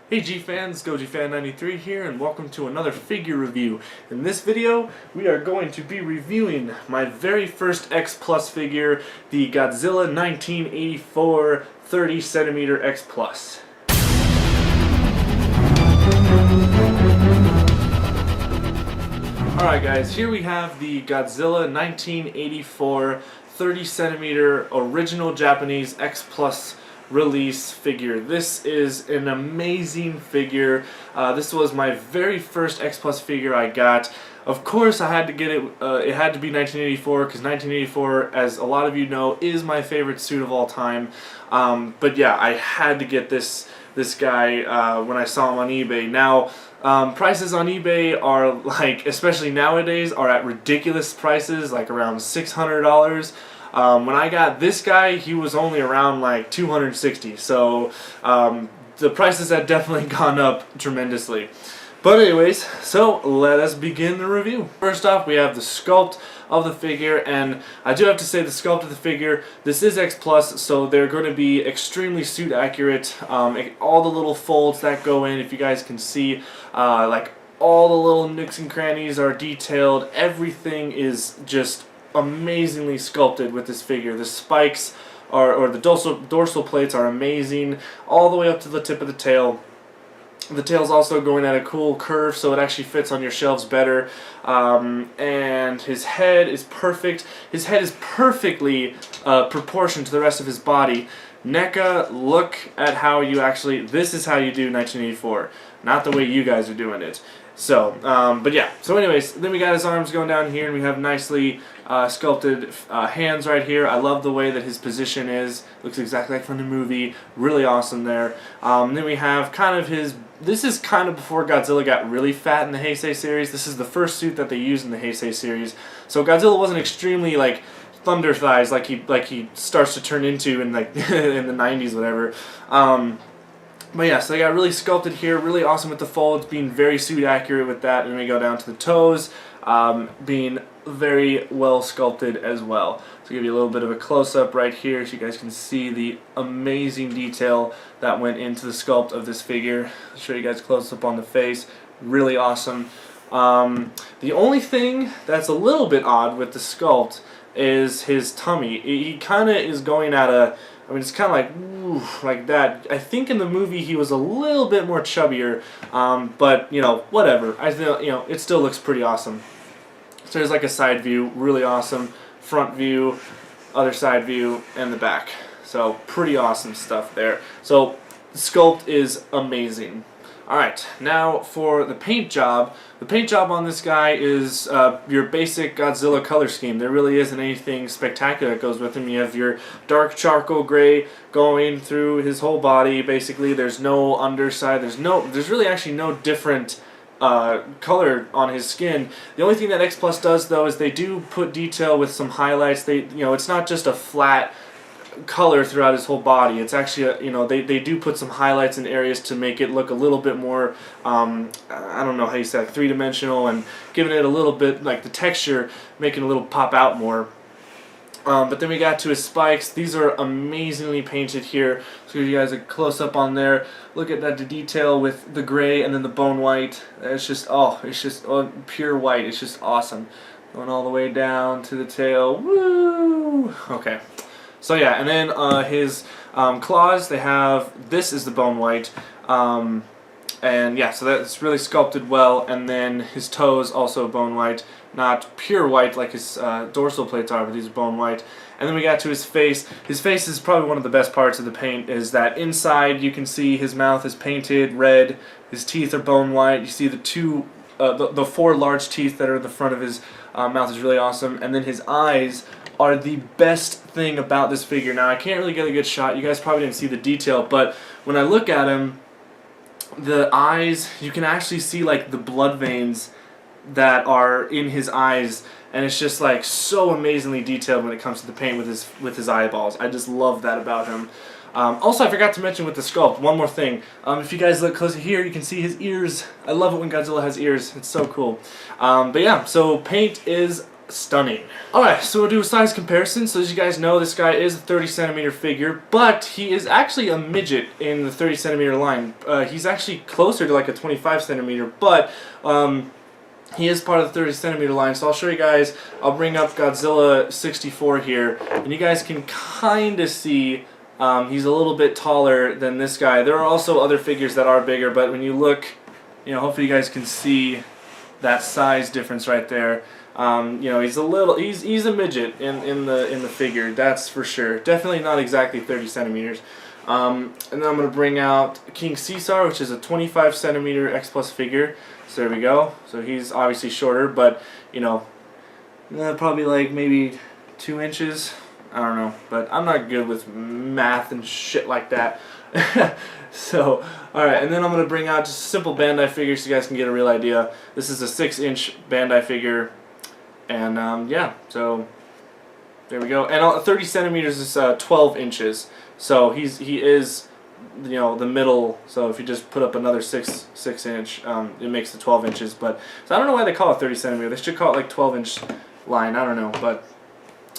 Hey G-Fans, GoGFan93 here, and welcome to another figure review. In this video, we are going to be reviewing my very first X Plus figure, the Godzilla 1984 30cm X Plus. Alright guys, here we have the Godzilla 1984 30cm original Japanese X Plus release figure. This is an amazing figure. This was my very first X Plus figure I got. Of course I had to get it, it had to be 1984 because 1984, as a lot of you know, is my favorite suit of all time. But yeah, I had to get this guy when I saw him on eBay. Now, prices on eBay are like, especially nowadays, are at ridiculous prices, like around $600. When I got this guy, he was only around like $260, so the prices had definitely gone up tremendously. But anyways, so let us begin the review. First off, we have the sculpt of the figure, and I do have to say the sculpt of the figure, this is X Plus, so they're going to be extremely suit accurate. All the little folds that go in, if you guys can see, like all the little nooks and crannies are detailed. Everything is just amazingly sculpted with this figure. The spikes or the dorsal plates are amazing, all the way up to the tip of the tail. The tail's also going at a cool curve, so it actually fits on your shelves better. And his head is perfect. His head is perfectly proportioned to the rest of his body. NECA, look at how you actually, this is how you do 1984, not the way you guys are doing it. So, but yeah, so anyways, then we got his arms going down here, and we have nicely sculpted hands right here. I love the way that his position is. Looks exactly like from the movie. Really awesome there. Then we have kind of his, this is kind of before Godzilla got really fat in the Heisei series. This is the first suit that they used in the Heisei series. So Godzilla wasn't extremely like thunder thighs like he starts to turn into in like in the 90s, whatever. But yeah, so they got really sculpted here, really awesome with the folds, being very suit accurate with that, and we go down to the toes, being very well sculpted as well. So give you a little bit of a close-up right here so you guys can see the amazing detail that went into the sculpt of this figure. I'll show you guys close-up on the face, really awesome. The only thing that's a little bit odd with the sculpt is his tummy. He kind of is going at a, I mean, it's kind of like, ooh, like that. I think in the movie he was a little bit more chubbier, but, you know, whatever. I feel, you know, it still looks pretty awesome. So there's like a side view, really awesome. Front view, other side view, and the back. So pretty awesome stuff there. So the sculpt is amazing. Alright, now for the paint job. The paint job on this guy is your basic Godzilla color scheme. There really isn't anything spectacular that goes with him. You have your dark charcoal gray going through his whole body. Basically, there's no underside. There's really actually no different color on his skin. The only thing that X Plus does, though, is they do put detail with some highlights. You know, it's not just a flat color throughout his whole body. It's actually, you know, they do put some highlights in areas to make it look a little bit more, I don't know how you say it, three-dimensional, and giving it a little bit, like the texture, making it a little pop out more. But then we got to his spikes. These are amazingly painted here. So give you guys a close-up on there. Look at that, the detail with the gray and then the bone white. It's just, oh, pure white. It's just awesome. Going all the way down to the tail. Woo! Okay. So yeah, and then his claws, they have, this is the bone white, and yeah, so that's really sculpted well, and then his toes also bone white, not pure white like his dorsal plates are, but these are bone white. And then we got to his face. His face is probably one of the best parts of the paint, is that inside you can see his mouth is painted red, his teeth are bone white, you see the four large teeth that are in the front of his mouth is really awesome, and then his eyes are the best thing about this figure. Now, I can't really get a good shot. You guys probably didn't see the detail, but when I look at him, the eyes, you can actually see like the blood veins that are in his eyes, and it's just like so amazingly detailed when it comes to the paint with his eyeballs. I just love that about him. Also, I forgot to mention with the sculpt, one more thing. If you guys look closer here, you can see his ears. I love it when Godzilla has ears. It's so cool. But yeah, so paint is stunning. Alright, so we'll do a size comparison. So as you guys know, this guy is a 30 centimeter figure, but he is actually a midget in the 30 centimeter line. He's actually closer to like a 25 centimeter, but he is part of the 30 centimeter line. So I'll show you guys. I'll bring up Godzilla 64 here, and you guys can kind of see he's a little bit taller than this guy. There are also other figures that are bigger, but when you look, you know, hopefully you guys can see that size difference right there. You know, he's a midget in the figure, that's for sure. Definitely not exactly 30 centimeters. And then I'm going to bring out King Caesar, which is a 25 centimeter X Plus figure. So there we go. So he's obviously shorter, but you know, probably like maybe 2 inches. I don't know, but I'm not good with math and shit like that. So, alright, and then I'm going to bring out just a simple Bandai figure so you guys can get a real idea. This is a 6-inch Bandai figure, and yeah, so there we go. And 30 centimeters is 12 inches, so he is, you know, the middle. So if you just put up another 6 inch, it makes it 12 inches. But so I don't know why they call it 30 centimeter. They should call it like 12-inch line. I don't know, but.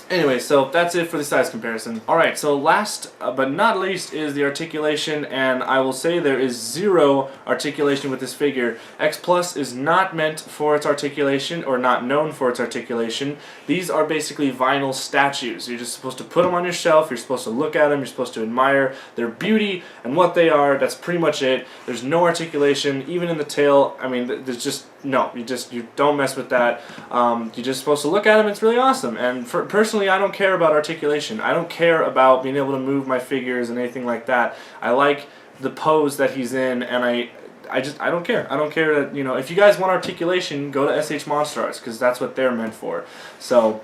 Anyway, so that's it for the size comparison. Alright, so last but not least is the articulation, and I will say there is 0 articulation with this figure. X Plus is not meant for its articulation, or not known for its articulation. These are basically vinyl statues. You're just supposed to put them on your shelf, you're supposed to look at them, you're supposed to admire their beauty and what they are. That's pretty much it. There's no articulation, even in the tail. I mean, there's just, no, you don't mess with that. You're just supposed to look at them, it's really awesome. And personally, I don't care about articulation. I don't care about being able to move my figures and anything like that. I like the pose that he's in, and I don't care. I don't care that, you know, if you guys want articulation, go to SH Monster Arts, because that's what they're meant for. So,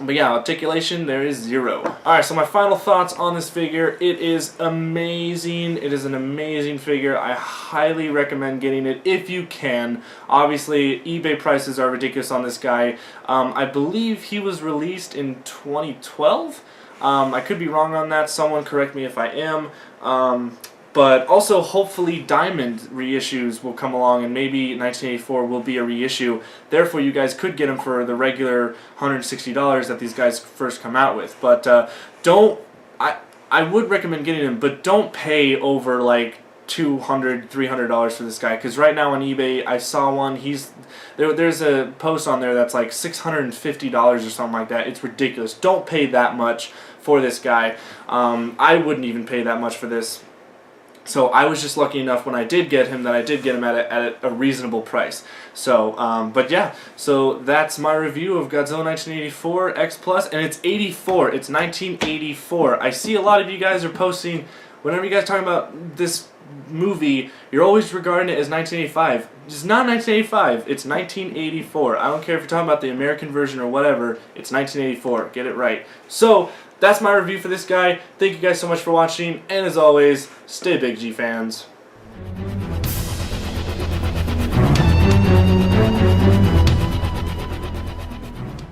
but yeah, articulation, there is 0. Alright, so my final thoughts on this figure. It is amazing. It is an amazing figure. I highly recommend getting it if you can. Obviously, eBay prices are ridiculous on this guy. I believe he was released in 2012. I could be wrong on that. Someone correct me if I am. But also, hopefully, Diamond reissues will come along, and maybe 1984 will be a reissue. Therefore, you guys could get them for the regular $160 that these guys first come out with. But I would recommend getting them, but don't pay over like $200, $300 for this guy. Because right now on eBay, I saw one. There's a post on there that's like $650 or something like that. It's ridiculous. Don't pay that much for this guy. I wouldn't even pay that much for this. So I was just lucky enough when I did get him that I did get him at a reasonable price. So, but yeah, so that's my review of Godzilla 1984 X Plus, and it's 84. It's 1984. I see a lot of you guys are posting, whenever you guys are talking about this movie, you're always regarding it as 1985. It's not 1985. It's 1984. I don't care if you're talking about the American version or whatever. It's 1984. Get it right. So that's my review for this guy. Thank you guys so much for watching, and as always, stay big, G fans.